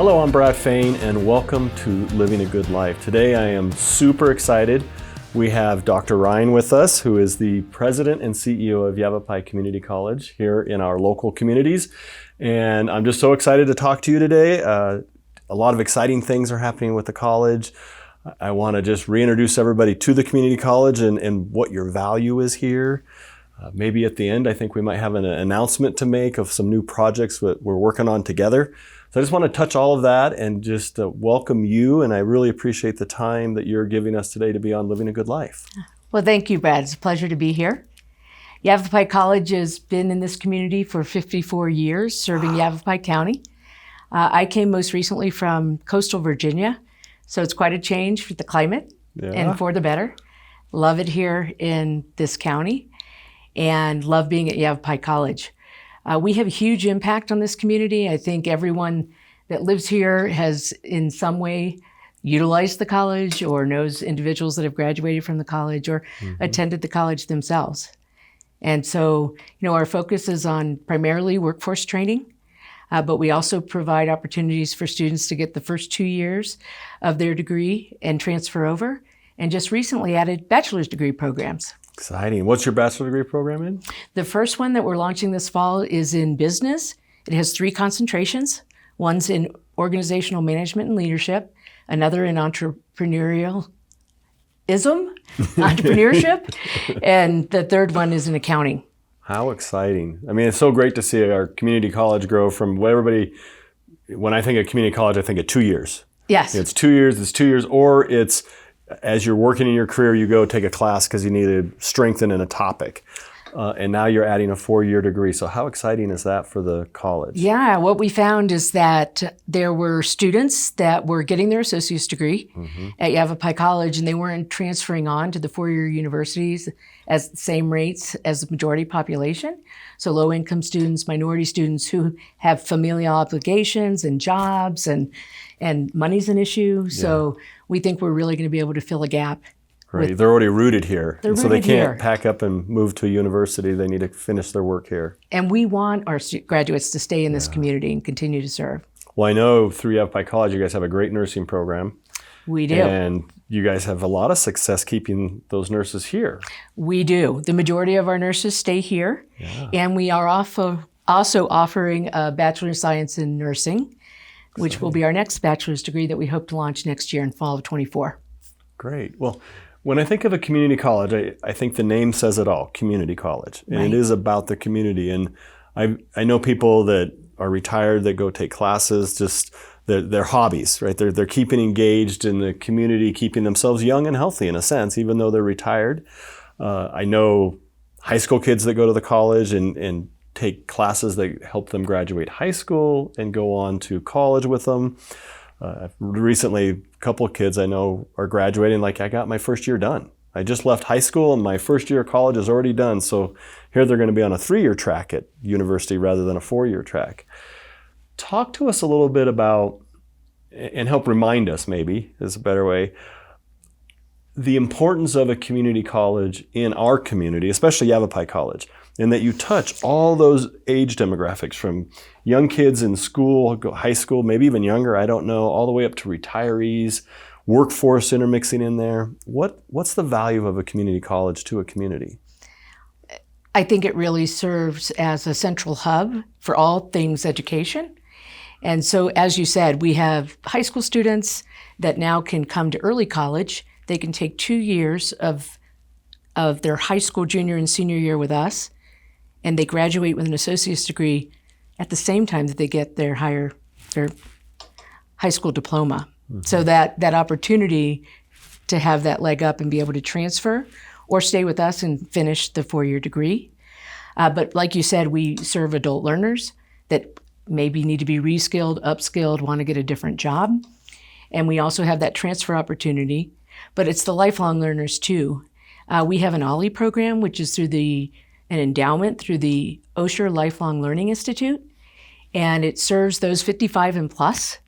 Hello, I'm Brad Fain, and welcome to Living a Good Life. Today I am super excited. We have Dr. Rhine with us, who is the president and CEO of Yavapai Community College here in our local communities. And I'm just so excited to talk to you today. A lot of exciting things are happening with the college. I want to just reintroduce everybody to the community college and what your value is here. Maybe at the end, I think we might have an announcement to make of some new projects that we're working on together. So I just want to touch all of that and just welcome you. And I really appreciate the time that you're giving us today to be on Living a Good Life. Well, thank you, Brad. It's a pleasure to be here. Yavapai College has been in this community for 54 years, serving Yavapai County. I came most recently from coastal Virginia, so it's quite a change for the climate and for the better. Love it here in this county and love being at Yavapai College. We have a huge impact on this community. I think everyone that lives here has in some way utilized the college or knows individuals that have graduated from the college or attended the college themselves. And so, our focus is on primarily workforce training, but we also provide opportunities for students to get the first 2 years of their degree and transfer over, and just recently added bachelor's degree programs. Exciting. What's your bachelor degree program in? The first one that we're launching this fall is in business. It has 3 concentrations. One's in organizational management and leadership, another in entrepreneurship, and the third one is in accounting. How exciting. I mean, it's so great to see our community college grow from what everybody, when I think of community college, I think of 2 years. Yes. It's 2 years, or it's as you're working in your career, you go take a class because you need to strengthen in a topic. And now you're adding a 4-year degree. So how exciting is that for the college? Yeah, what we found is that there were students that were getting their associate's degree at Yavapai College, and they weren't transferring on to the 4-year universities as the same rates as the majority population. So low-income students, minority students who have familial obligations and jobs and money's an issue. So we think we're really going to be able to fill a gap. Right, they're already rooted here. So they can't here. pack up and move to a university. They need to finish their work here. And we want our graduates to stay in this community and continue to serve. Well, I know through Yavapai College, you guys have a great nursing program. We do. And you guys have a lot of success keeping those nurses here. We do. The majority of our nurses stay here. And we are also offering a Bachelor of Science in Nursing, which will be our next bachelor's degree that we hope to launch next year in fall of 24. Great. Well, when I think of a community college, I think the name says it all, community college. And it is about the community. And I know people that are retired that go take classes, just their hobbies, right? They're keeping engaged in the community, keeping themselves young and healthy in a sense, even though they're retired. I know high school kids that go to the college and take classes that help them graduate high school and go on to college with them. Recently, a couple of kids I know are graduating, like I got my first year done. I just left high school and my first year of college is already done. So here they're going to be on a 3-year track at university rather than a 4-year track. Talk to us a little bit about, and help remind us maybe is a better way, the importance of a community college in our community, especially Yavapai College, and that you touch all those age demographics from young kids in school, high school, maybe even younger, I don't know, all the way up to retirees, workforce intermixing in there. What's the value of a community college to a community? I think it really serves as a central hub for all things education. And so, as you said, we have high school students that now can come to early college. They can take 2 years of their high school junior and senior year with us, and they graduate with an associate's degree at the same time that they get their high school diploma. So that opportunity to have that leg up and be able to transfer or stay with us and finish the 4-year degree. But like you said, we serve adult learners that maybe need to be reskilled, upskilled, want to get a different job. And we also have that transfer opportunity, but it's the lifelong learners too. We have an OLLI program, which is through an endowment through the Osher Lifelong Learning Institute, and it serves those 55 and plus.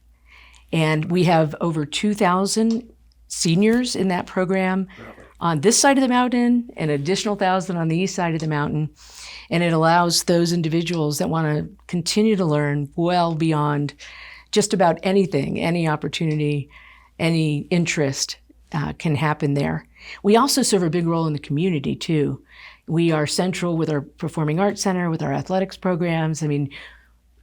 And we have over 2,000 seniors in that program on this side of the mountain, an additional 1,000 on the east side of the mountain. And it allows those individuals that want to continue to learn well beyond just about anything, any opportunity, any interest can happen there. We also serve a big role in the community too. We are central with our Performing Arts Center, with our athletics programs. I mean,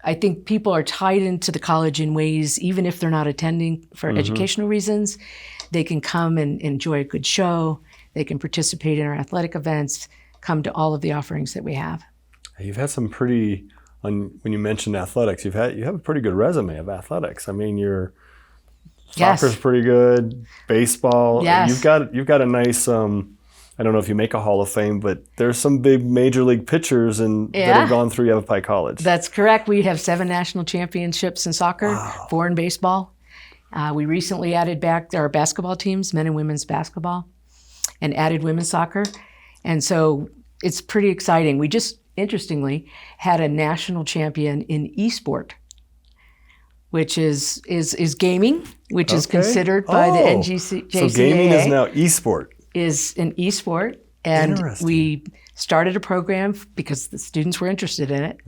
I think people are tied into the college in ways, even if they're not attending for educational reasons, they can come and enjoy a good show. They can participate in our athletic events, come to all of the offerings that we have. You've had some pretty, when you mentioned athletics, you have a pretty good resume of athletics. I mean, your soccer's pretty good, baseball. Yes. You've got a nice, I don't know if you make a Hall of Fame, but there's some big major league pitchers that have gone through Yavapai College. That's correct. We have 7 national championships in soccer, 4 in baseball. We recently added back our basketball teams, men and women's basketball, and added women's soccer. And so it's pretty exciting. We just, interestingly, had a national champion in e-sport, which is gaming, which is considered by the NJCAA. So gaming is now e-sport. Is an e-sport, and we started a program because the students were interested in it,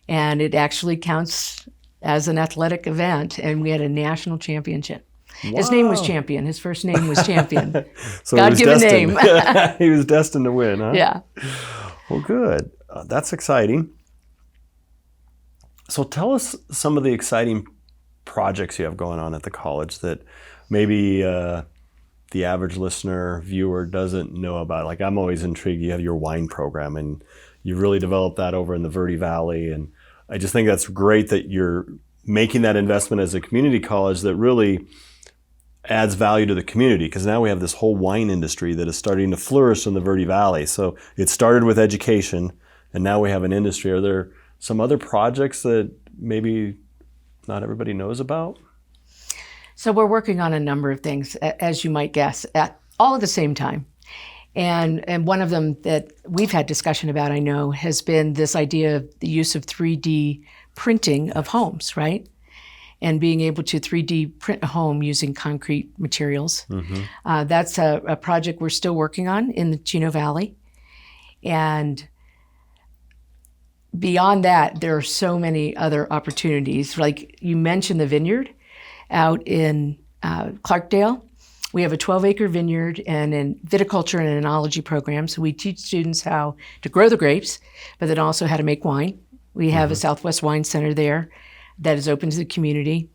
and it actually counts as an athletic event, and we had a national championship. Wow. His name was Champion. His first name was Champion. So God-given name. He was destined to win, huh? Yeah. Well, good. That's exciting. So tell us some of the exciting projects you have going on at the college that maybe the average listener, viewer doesn't know about. Like, I'm always intrigued. You have your wine program, and you've really developed that over in the Verde Valley. And I just think that's great that you're making that investment as a community college that really adds value to the community, because now we have this whole wine industry that is starting to flourish in the Verde Valley. So it started with education, and now we have an industry. Are there some other projects that maybe not everybody knows about? So we're working on a number of things, as you might guess, all at the same time. And one of them that we've had discussion about, I know, has been this idea of the use of 3D printing of homes, right? And being able to 3D print a home using concrete materials. That's a project we're still working on in the Chino Valley. And beyond that, there are so many other opportunities. Like you mentioned the vineyard out in Clarkdale. We have a 12-acre vineyard and a viticulture and enology program. So we teach students how to grow the grapes, but then also how to make wine. We have a Southwest Wine Center there that is open to the community.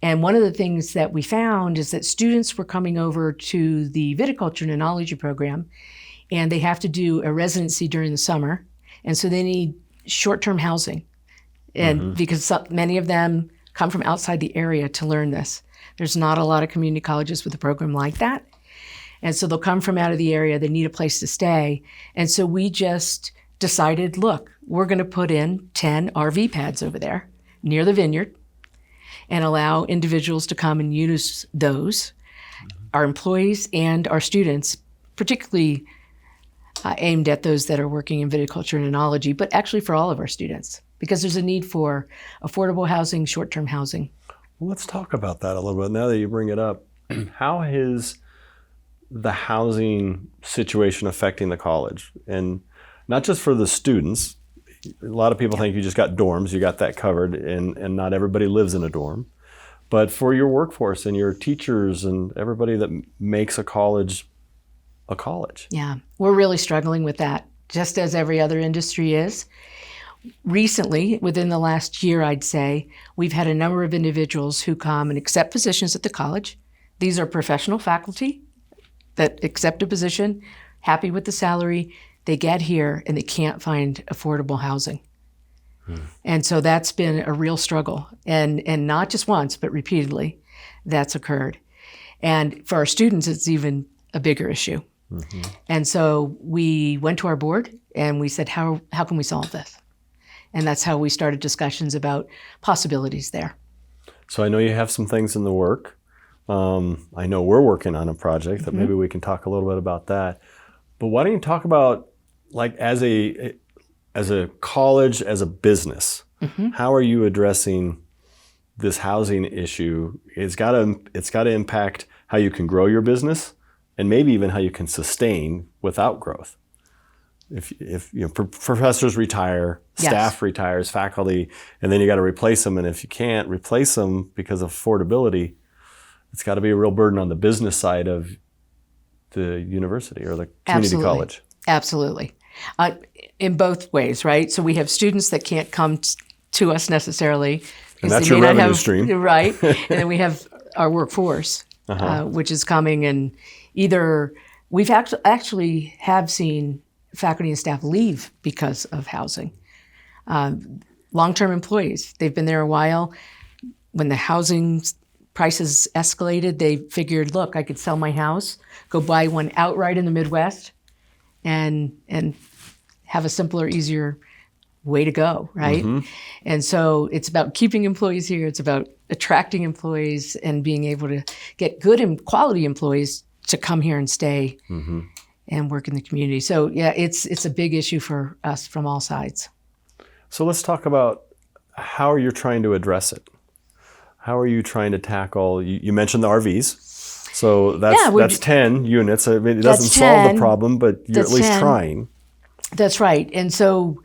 And one of the things that we found is that students were coming over to the viticulture and enology program, and they have to do a residency during the summer. And so they need short-term housing. And because many of them come from outside the area to learn this. There's not a lot of community colleges with a program like that. And so they'll come from out of the area, they need a place to stay. And so we just decided, look, we're gonna put in 10 RV pads over there near the vineyard and allow individuals to come and use those. Our employees and our students, particularly aimed at those that are working in viticulture and enology, but actually for all of our students, because there's a need for affordable housing, short-term housing. Well, let's talk about that a little bit. Now that you bring it up, how is the housing situation affecting the college? And not just for the students. A lot of people think you just got dorms, you got that covered, and not everybody lives in a dorm. But for your workforce and your teachers and everybody that makes a college a college. Yeah, we're really struggling with that, just as every other industry is. Recently, within the last year, I'd say, we've had a number of individuals who come and accept positions at the college. These are professional faculty that accept a position, happy with the salary. They get here and they can't find affordable housing. And so that's been a real struggle. And not just once, but repeatedly, that's occurred. And for our students, it's even a bigger issue. And so we went to our board and we said, how can we solve this? And that's how we started discussions about possibilities there. So I know you have some things in the work. I know we're working on a project that maybe we can talk a little bit about that. But why don't you talk about, like, as a college, as a business, how are you addressing this housing issue? It's got to impact how you can grow your business and maybe even how you can sustain without growth. if professors retire, Yes. staff retires, faculty, and then you got to replace them. And if you can't replace them because of affordability, it's got to be a real burden on the business side of the university or the community college. Absolutely. In both ways, right? So we have students that can't come to us necessarily. And that's your revenue stream. Right. And then we have our workforce, which is coming. And either we've actually have seen faculty and staff leave because of housing. Long-term employees, they've been there a while. When the housing prices escalated, they figured, look, I could sell my house, go buy one outright in the Midwest, and have a simpler, easier way to go, right? And so it's about keeping employees here. It's about attracting employees and being able to get good and quality employees to come here and stay and work in the community. So yeah, it's a big issue for us from all sides. So let's talk about how you're trying to address it. How are you trying to tackle, you mentioned the RVs. So that's 10 units. I mean, it doesn't solve the problem, but you're at least 10. trying. That's right. And so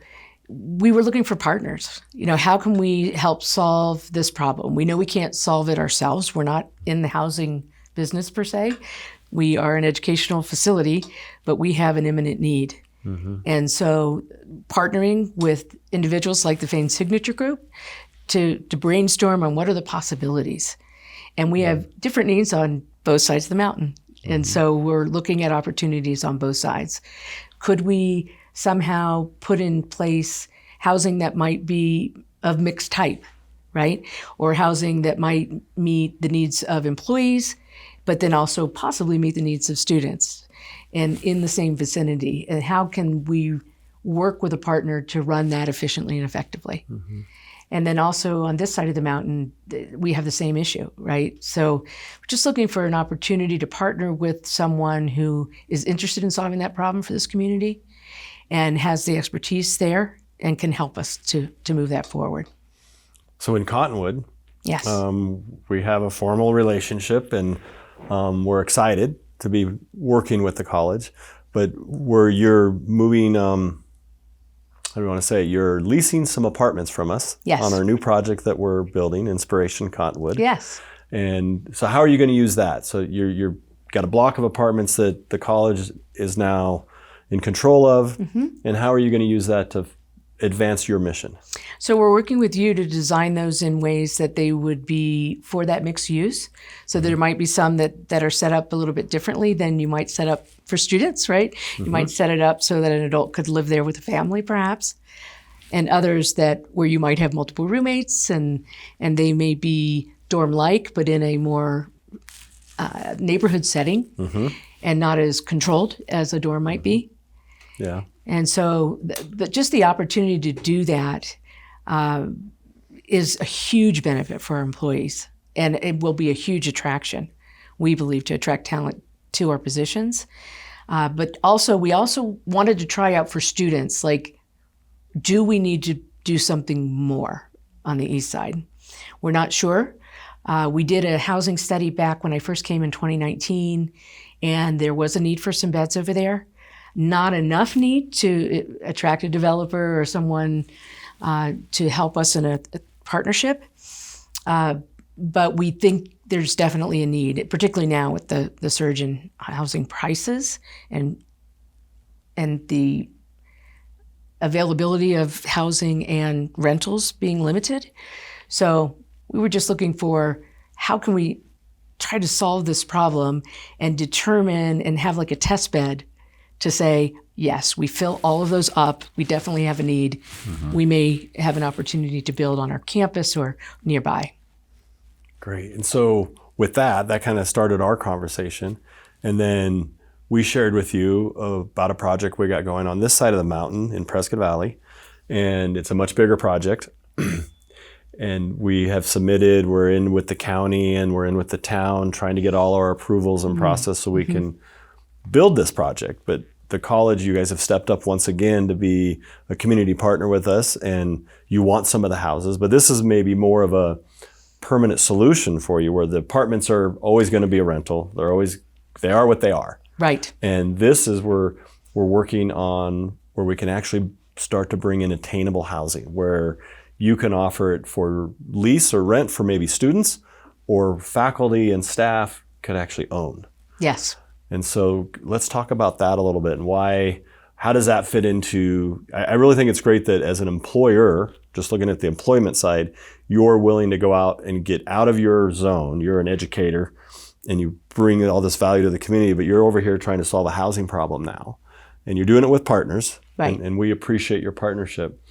we were looking for partners. How can we help solve this problem? We know we can't solve it ourselves. We're not in the housing business per se. We are an educational facility, but we have an imminent need. And so partnering with individuals like the Fain Signature Group to brainstorm on what are the possibilities. And we have different needs on both sides of the mountain. And so we're looking at opportunities on both sides. Could we somehow put in place housing that might be of mixed type, right? Or housing that might meet the needs of employees, but then also possibly meet the needs of students and in the same vicinity? And how can we work with a partner to run that efficiently and effectively? And then also on this side of the mountain, we have the same issue, right? So we're just looking for an opportunity to partner with someone who is interested in solving that problem for this community and has the expertise there and can help us to move that forward. So in Cottonwood, yes, we have a formal relationship, and we're excited to be working with the college. But where you're moving, how do you want to say, you're leasing some apartments from us on our new project that we're building, Inspiration Cottonwood. Yes. And so how are you going to use that? So you're got a block of apartments that the college is now in control of, and how are you going to use that to advance your mission? So we're working with you to design those in ways that they would be for that mixed use. So there might be some that are set up a little bit differently than you might set up for students, right? You might set it up so that an adult could live there with a family perhaps. And others where you might have multiple roommates and they may be dorm-like, but in a more neighborhood setting and not as controlled as a dorm might be. Yeah. And so just the opportunity to do that is a huge benefit for our employees. And it will be a huge attraction, we believe, to attract talent to our positions. But also, we also wanted to try out for students, like, do we need to do something more on the east side? We're not sure. We did a housing study back when I first came in 2019, and there was a need for some beds over there. Not enough need to attract a developer or someone to help us in a partnership. But we think there's definitely a need, particularly now with the surge in housing prices and the availability of housing and rentals being limited. So we were just looking for how can we try to solve this problem and determine and have like a test bed to say, yes, we fill all of those up. We definitely have a need. We may have an opportunity to build on our campus or nearby. Great. And so with that kind of started our conversation. And then we shared with you about a project we got going on this side of the mountain in Prescott Valley. And it's a much bigger project. And we have submitted, we're in with the county and we're in with the town trying to get all our approvals and process so we can build this project. But the college, you guys have stepped up once again to be a community partner with us, and you want some of the houses. But this is maybe more of a permanent solution for you, where the apartments are always going to be a rental. They are what they are. Right. And this is where we're working on where we can actually start to bring in attainable housing, where you can offer it for lease or rent for maybe students, or faculty and staff could actually own. Yes. And so let's talk about that a little bit, and how does that fit into, I really think it's great that as an employer, just looking at the employment side, you're willing to go out and get out of your zone. You're an educator and you bring all this value to the community, but you're over here trying to solve a housing problem now. And you're doing it with partners, right. and we appreciate your partnership.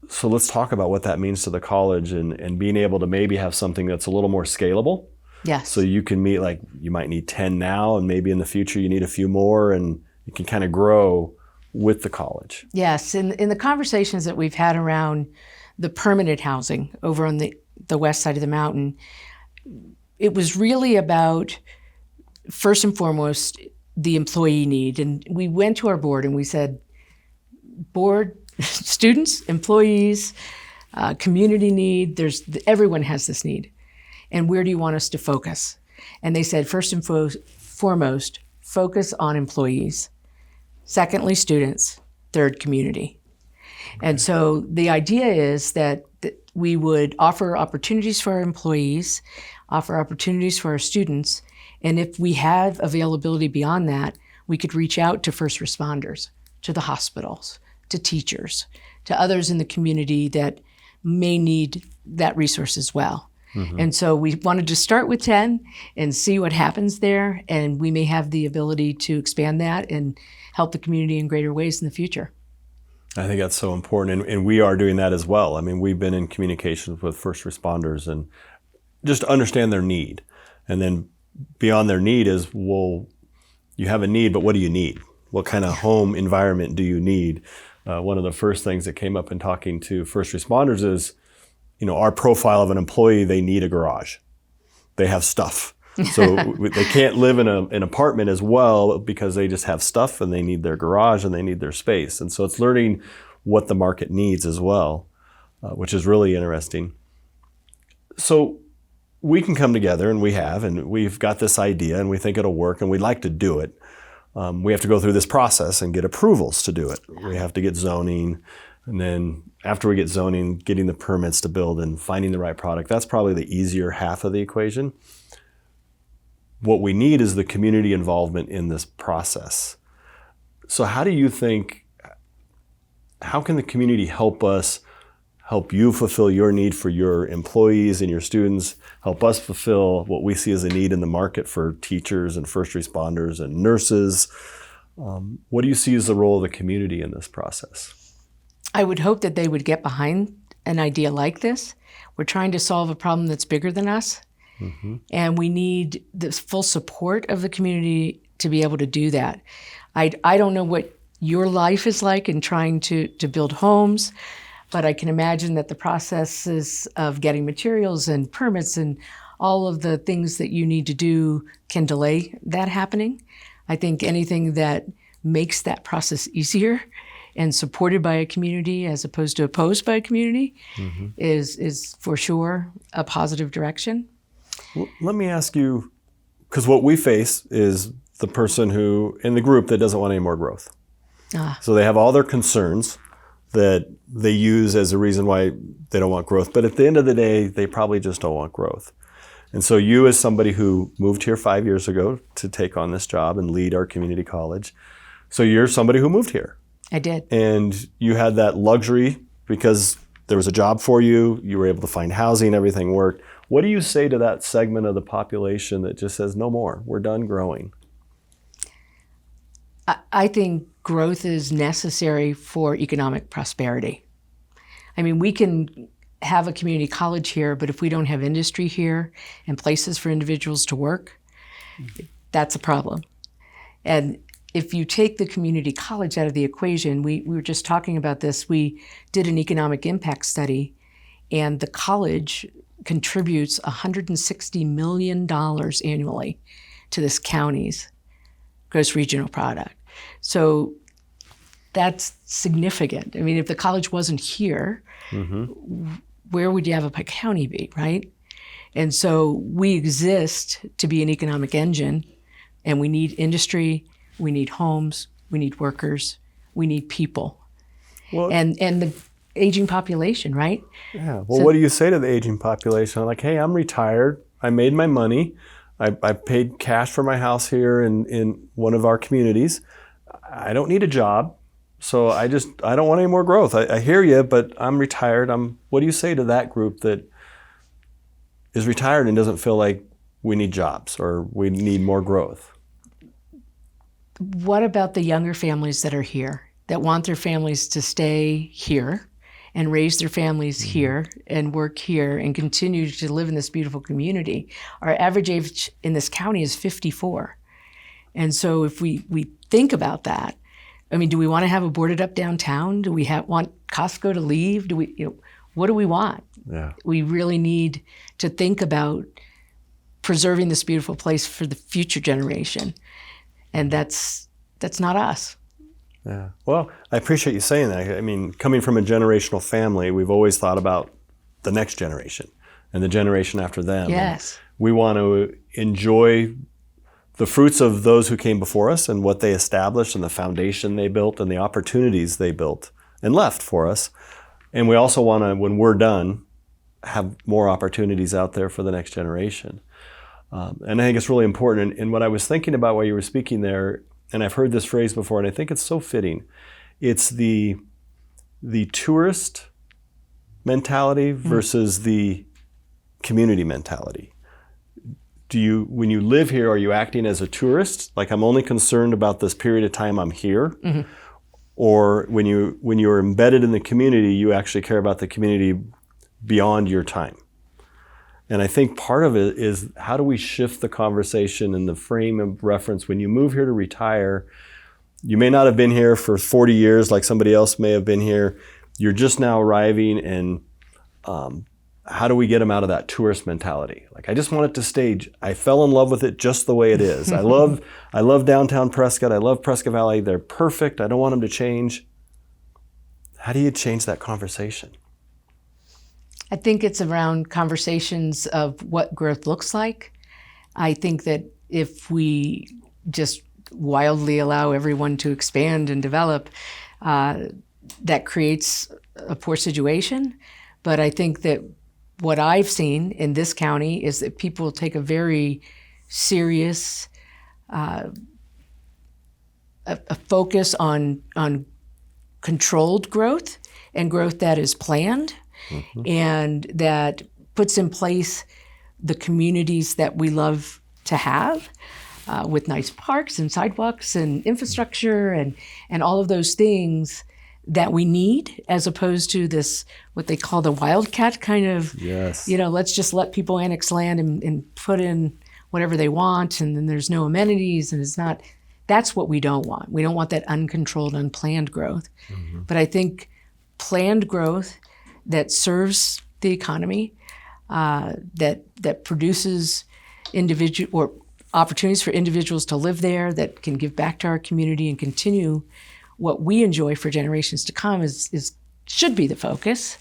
So let's talk about what that means to the college, and being able to maybe have something that's a little more scalable. Yes. So you can meet, like, you might need 10 now, and maybe in the future you need a few more, and you can kind of grow with the college. Yes. In the conversations that we've had around the permanent housing over on the west side of the mountain, it was really about, first and foremost, the employee need. And we went to our board and we said, board, students, employees, community need, everyone has this need. And where do you want us to focus? And they said, first and foremost, focus on employees. Secondly, students. Third, community. Okay. And so the idea is that we would offer opportunities for our employees, offer opportunities for our students, and if we have availability beyond that, we could reach out to first responders, to the hospitals, to teachers, to others in the community that may need that resource as well. Mm-hmm. And so we wanted to start with 10 and see what happens there, and we may have the ability to expand that and help the community in greater ways in the future. I think that's so important, and we are doing that as well. I mean, we've been in communications with first responders and just to understand their need. And then beyond their need is, well, you have a need, but what do you need? What kind of home environment do you need? One of the first things that came up in talking to first responders is, our profile of an employee, they need a garage. They have stuff. So they can't live in an apartment as well because they just have stuff and they need their garage and they need their space. And so it's learning what the market needs as well, which is really interesting. So we can come together, and we've got this idea and we think it'll work and we'd like to do it. We have to go through this process and get approvals to do it. We have to get zoning, and then after we get zoning, getting the permits to build and finding the right product. That's probably the easier half of the equation. What we need is the community involvement in this process. So how do you think, how can the community help you fulfill your need for your employees and your students, help us fulfill what we see as a need in the market for teachers and first responders and nurses? What do you see as the role of the community in this process? I would hope that they would get behind an idea like this. We're trying to solve a problem that's bigger than us. Mm-hmm. And we need the full support of the community to be able to do that. I don't know what your life is like in trying to build homes, but I can imagine that the processes of getting materials and permits and all of the things that you need to do can delay that happening. I think anything that makes that process easier and supported by a community as opposed to opposed by a community mm-hmm. is for sure a positive direction. Well, let me ask you, because what we face is the person who, in the group, that doesn't want any more growth. So they have all their concerns that they use as a reason why they don't want growth. But at the end of the day, they probably just don't want growth. And so you, as somebody who moved here 5 years ago to take on this job and lead our community college, so you're somebody who moved here. I did. And you had that luxury because there was a job for you, you were able to find housing, everything worked. What do you say to that segment of the population that just says, no more, we're done growing? I think growth is necessary for economic prosperity. I mean, we can have a community college here, but if we don't have industry here and places for individuals to work, that's a problem. And if you take the community college out of the equation, we were just talking about this, we did an economic impact study, and the college contributes $160 million annually to this county's gross regional product. So that's significant. I mean, if the college wasn't here, mm-hmm. where would Yavapai County be, right? And so we exist to be an economic engine, and we need industry, we need homes, we need workers, We need people. Well, and the aging population, right? Yeah. Well, what do you say to the aging population? Like, hey, I'm retired. I made my money. I paid cash for my house here in one of our communities. I don't need a job. So I don't want any more growth. I hear you, but I'm retired. What do you say to that group that is retired and doesn't feel like we need jobs or we need more growth? What about the younger families that are here, that want their families to stay here and raise their families here and work here and continue to live in this beautiful community? Our average age in this county is 54. And so if we think about that, I mean, do we want to have a boarded up downtown? Do we want Costco to leave? What do we want? Yeah. We really need to think about preserving this beautiful place for the future generation. And that's not us. Yeah. Well, I appreciate you saying that. I mean, coming from a generational family, we've always thought about the next generation and the generation after them. Yes. And we want to enjoy the fruits of those who came before us and what they established and the foundation they built and the opportunities they built and left for us. And we also want to, when we're done, have more opportunities out there for the next generation. And I think it's really important. And what I was thinking about while you were speaking there, and I've heard this phrase before, and I think it's so fitting. It's the tourist mentality versus the community mentality. When you live here, are you acting as a tourist? Like, I'm only concerned about this period of time I'm here? Mm-hmm. Or when you're embedded in the community, you actually care about the community beyond your time? And I think part of it is, how do we shift the conversation and the frame of reference? When you move here to retire, you may not have been here for 40 years like somebody else may have been here. You're just now arriving, and how do we get them out of that tourist mentality? Like, I just want it to stay. I fell in love with it just the way it is. I love downtown Prescott. I love Prescott Valley. They're perfect. I don't want them to change. How do you change that conversation? I think it's around conversations of what growth looks like. I think that if we just wildly allow everyone to expand and develop, that creates a poor situation. But I think that what I've seen in this county is that people take a very serious a focus on controlled growth and growth that is planned. Mm-hmm. And that puts in place the communities that we love to have, with nice parks and sidewalks and infrastructure and all of those things that we need, as opposed to this, what they call the wildcat kind of, yes. Let's just let people annex land and put in whatever they want, and then there's no amenities, and it's not. That's what we don't want. We don't want that uncontrolled, unplanned growth. Mm-hmm. But I think planned growth that serves the economy, that produces individual or opportunities for individuals to live there, that can give back to our community and continue what we enjoy for generations to come should be the focus.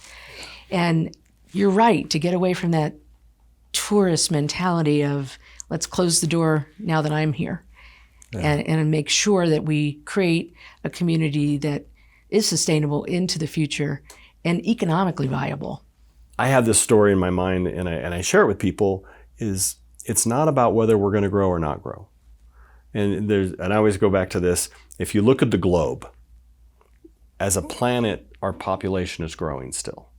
And you're right, to get away from that tourist mentality of, let's close the door now that I'm here. Yeah. And make sure that we create a community that is sustainable into the future and economically viable. I have this story in my mind, and I share it with people, is it's not about whether we're going to grow or not grow. And I always go back to this. If you look at the globe, as a planet, our population is growing still.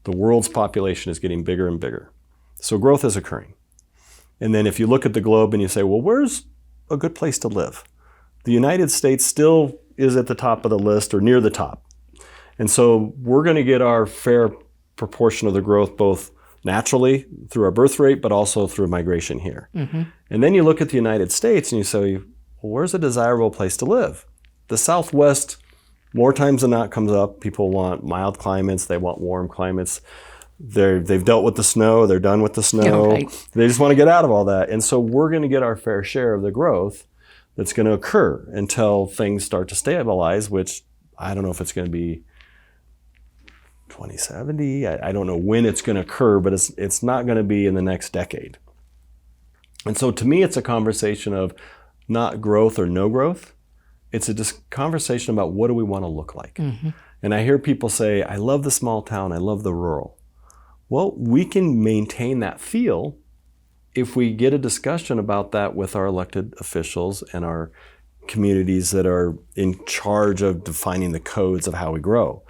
The world's population is getting bigger and bigger. So growth is occurring. And then if you look at the globe and you say, well, where's a good place to live? The United States still is at the top of the list, or near the top. And so we're going to get our fair proportion of the growth, both naturally through our birth rate, but also through migration here. Mm-hmm. And then you look at the United States and you say, well, where's a desirable place to live? The Southwest, more times than not, comes up. People want mild climates. They want warm climates. They've dealt with the snow. They're done with the snow. Yeah, right. They just want to get out of all that. And so we're going to get our fair share of the growth that's going to occur until things start to stabilize, which I don't know if it's going to be 2070. I don't know when it's going to occur, but it's not going to be in the next decade. And so to me, it's a conversation of not growth or no growth. it's a conversation about what do we want to look like. Mm-hmm. And I hear people say, I love the small town, I love the rural. Well, we can maintain that feel if we get a discussion about that with our elected officials and our communities that are in charge of defining the codes of how we grow.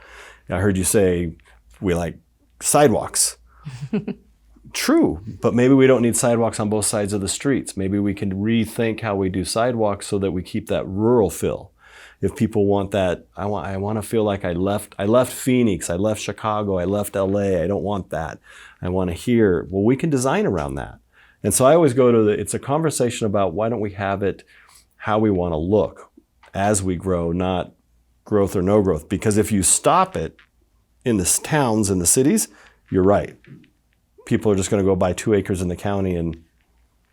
I heard you say we like sidewalks. True, but maybe we don't need sidewalks on both sides of the streets. Maybe we can rethink how we do sidewalks so that we keep that rural feel. If people want that, I want to feel like I left Phoenix, I left Chicago, I left LA, I don't want that. I want to hear, well, we can design around that. And so I always go to it's a conversation about why don't we have it how we want to look as we grow, not growth or no growth. Because if you stop it in the towns and the cities, you're right. People are just going to go buy 2 acres in the county and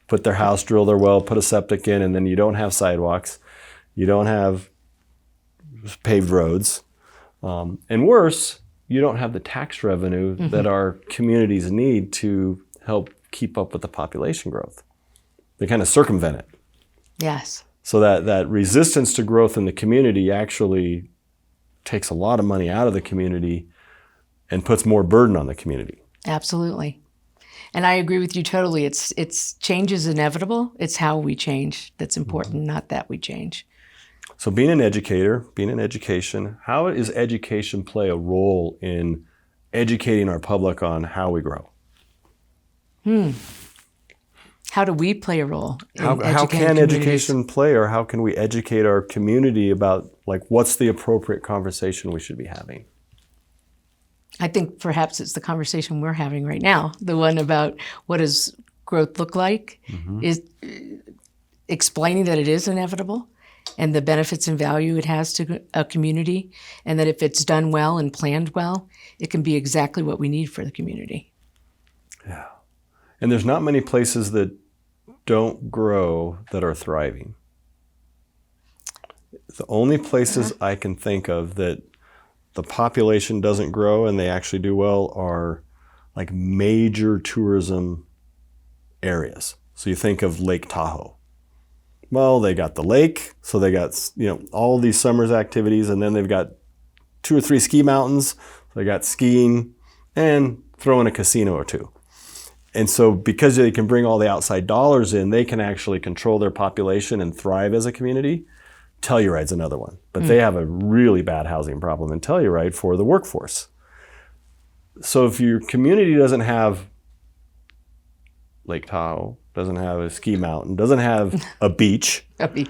put their house, drill their well, put a septic in, and then you don't have sidewalks. You don't have paved roads. And worse, you don't have the tax revenue that our communities need to help keep up with the population growth. They kind of circumvent it. Yes. So that resistance to growth in the community actually takes a lot of money out of the community and puts more burden on the community. Absolutely. And I agree with you totally. It's change is inevitable. It's how we change that's important, not that we change. So being an educator, being in education, how does education play a role in educating our public on how we grow? How do we play a role in How can education play, or how can we educate our community about like what's the appropriate conversation we should be having? I think perhaps it's the conversation we're having right now, the one about what does growth look like, is explaining that it is inevitable and the benefits and value it has to a community, and that if it's done well and planned well, it can be exactly what we need for the community. Yeah. And there's not many places that don't grow that are thriving. The only places I can think of that the population doesn't grow and they actually do well are like major tourism areas. So you think of Lake Tahoe. Well, they got the lake, so they got, all these summer's activities, and then they've got 2 or 3 ski mountains. They got skiing and throw in a casino or 2. And so because they can bring all the outside dollars in, they can actually control their population and thrive as a community. Telluride's another one. But they have a really bad housing problem in Telluride for the workforce. So if your community doesn't have Lake Tahoe, doesn't have a ski mountain, doesn't have a beach. The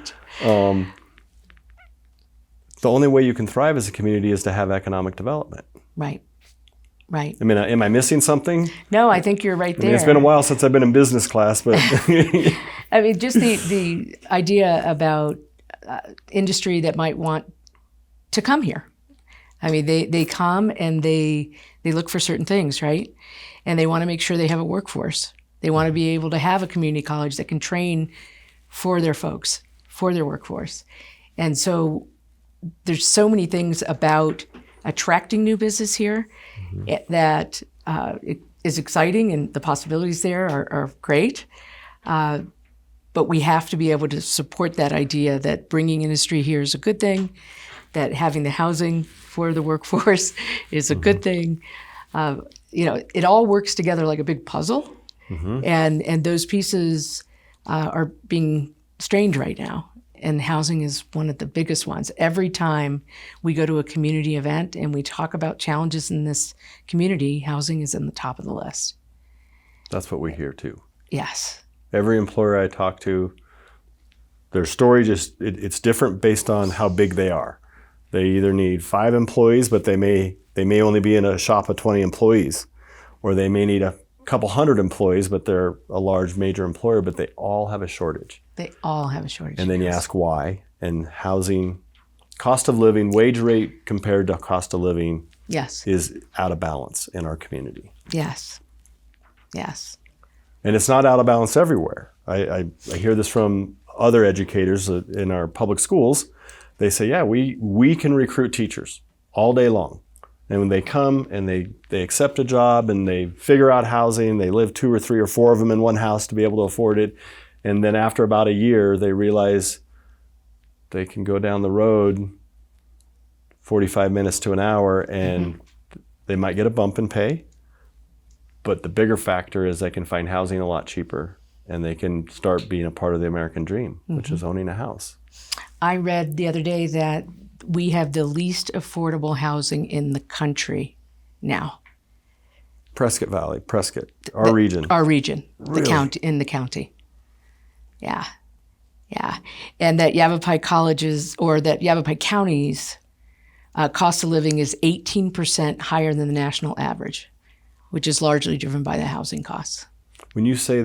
only way you can thrive as a community is to have economic development. Right. I mean, am I missing something? No, I think you're right there. It's been a while since I've been in business class, but I mean, just the idea about industry that might want to come here. I mean, they come and they look for certain things, right? And they want to make sure they have a workforce. They want to be able to have a community college that can train for their folks, for their workforce. And so there's so many things about attracting new business here that it is exciting, and the possibilities there are great. But we have to be able to support that idea that bringing industry here is a good thing, that having the housing for the workforce is a good thing. It all works together like a big puzzle, and those pieces are being strained right now. And housing is one of the biggest ones. Every time we go to a community event and we talk about challenges in this community, housing is in the top of the list. That's what we hear too. Yes. Every employer I talk to, their story it's different based on how big they are. They either need 5 employees, but they may only be in a shop of 20 employees, or they may need a couple hundred employees, but they're a large major employer, but they all have a shortage. They all have a shortage. And then you ask why, and housing, cost of living, wage rate compared to cost of living is out of balance in our community. Yes. And it's not out of balance everywhere. I hear this from other educators in our public schools. They say, we can recruit teachers all day long. And when they come and they accept a job and they figure out housing, they live 2 or 3 or 4 of them in one house to be able to afford it. And then after about a year, they realize they can go down the road 45 minutes to an hour and they might get a bump in pay. But the bigger factor is they can find housing a lot cheaper and they can start being a part of the American dream, which is owning a house. I read the other day that we have the least affordable housing in the country now. Prescott Valley, our region. Our region, Really? in the county. Yeah. And that Yavapai colleges, or that Yavapai County's cost of living is 18% higher than the national average, which is largely driven by the housing costs. When you say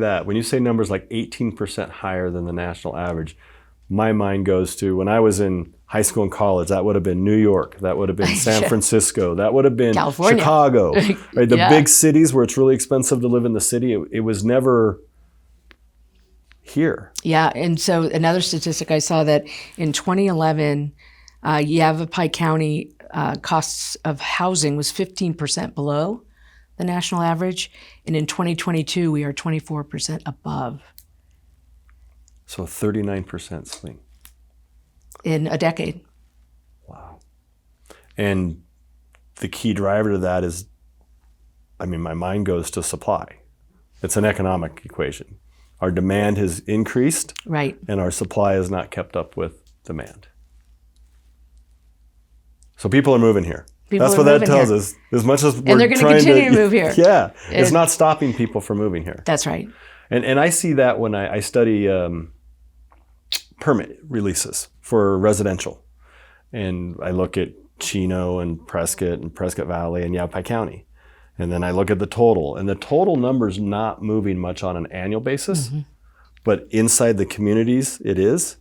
numbers like 18% higher than the national average, my mind goes to when I was in high school and college, that would have been New York, that would have been San Francisco, that would have been California. Chicago, right? The big cities where it's really expensive to live in the city, it was never here. Yeah, and so another statistic I saw that in 2011, Yavapai County costs of housing was 15% below the national average, and in 2022, we are 24% above. So 39% swing. In a decade. Wow. And the key driver to that is, my mind goes to supply. It's an economic equation. Our demand has increased, right, and our supply has not kept up with demand. So people are moving here. That's what that tells us. As much as we're and they're going to continue to move here. Yeah, it's not stopping people from moving here. That's right. And I see that when I study permit releases for residential. And I look at Chino and Prescott Valley and Yavapai County. And then I look at the total. And the total number's not moving much on an annual basis. But inside the communities, it is.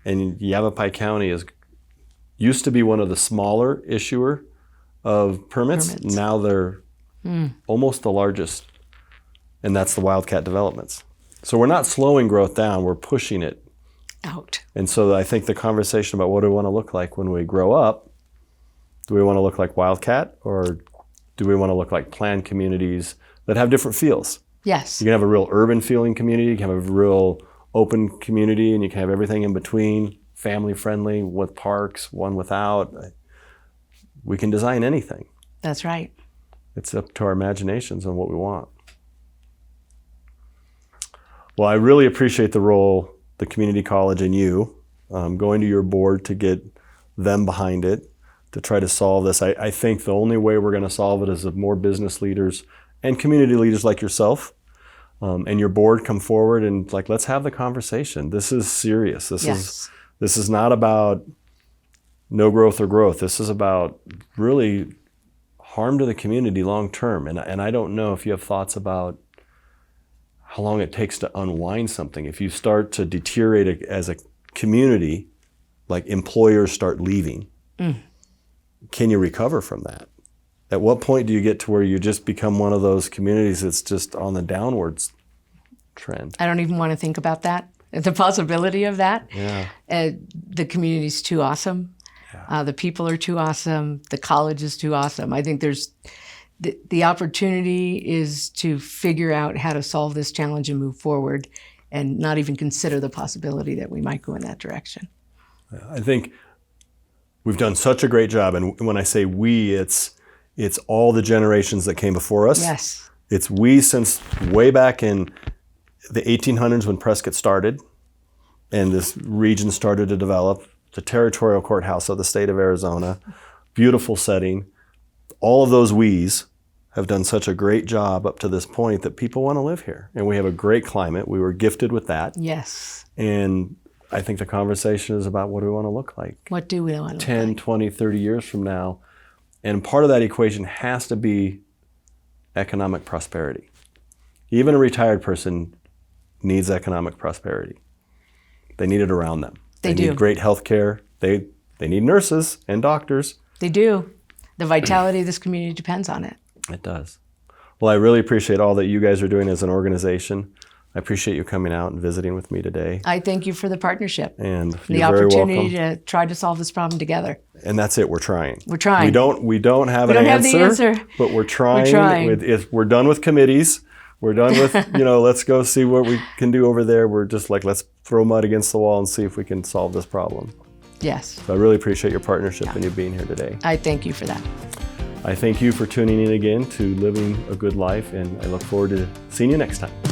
And Yavapai County used to be one of the smaller issuer of permits. Now they're almost the largest. And that's the Wildcat developments. So we're not slowing growth down, we're pushing it out. And so I think the conversation about what do we want to look like when we grow up, do we want to look like Wildcat, or do we want to look like planned communities that have different feels? Yes. You can have a real urban feeling community, you can have a real open community, and you can have everything in between, family friendly, with parks, one without. We can design anything. That's right. It's up to our imaginations on what we want. Well, I really appreciate the role the community college and you going to your board to get them behind it to try to solve this. I think the only way we're going to solve it is if more business leaders and community leaders like yourself and your board come forward and let's have the conversation. This is serious. This is not about no growth or growth. This is about really harm to the community long term. And I don't know if you have thoughts about how long it takes to unwind something. If you start to deteriorate as a community, like employers start leaving, can you recover from that? At what point do you get to where you just become one of those communities that's just on the downwards trend? I don't even want to think about that, the possibility of that. Yeah. The community's too awesome. Yeah. The people are too awesome. The college is too awesome. I think there's the opportunity is to figure out how to solve this challenge and move forward and not even consider the possibility that we might go in that direction. I think we've done such a great job. And when I say we, it's all the generations that came before us. Yes. It's we since way back in the 1800s when Prescott started and this region started to develop, the territorial courthouse of the state of Arizona, beautiful setting. All of those we's have done such a great job up to this point that people want to live here. And we have a great climate. We were gifted with that. Yes. And I think the conversation is about what do we want to look like? What do we want to 10, look like? 20, 30 years from now. And part of that equation has to be economic prosperity. Even a retired person needs economic prosperity. They need it around them. They do. need great health care. They need nurses and doctors. They do. The vitality of this community depends on it. It does. Well, I really appreciate all that you guys are doing as an organization. I appreciate you coming out and visiting with me today. I thank you for the partnership. And the opportunity to try to solve this problem together. And that's it. We're trying. We're trying. We don't have the answer, but we're trying. We're done with committees. We're done with, let's go see what we can do over there. We're just let's throw mud against the wall and see if we can solve this problem. Yes. So I really appreciate your partnership and you being here today. I thank you for that. I thank you for tuning in again to Living a Good Life, and I look forward to seeing you next time.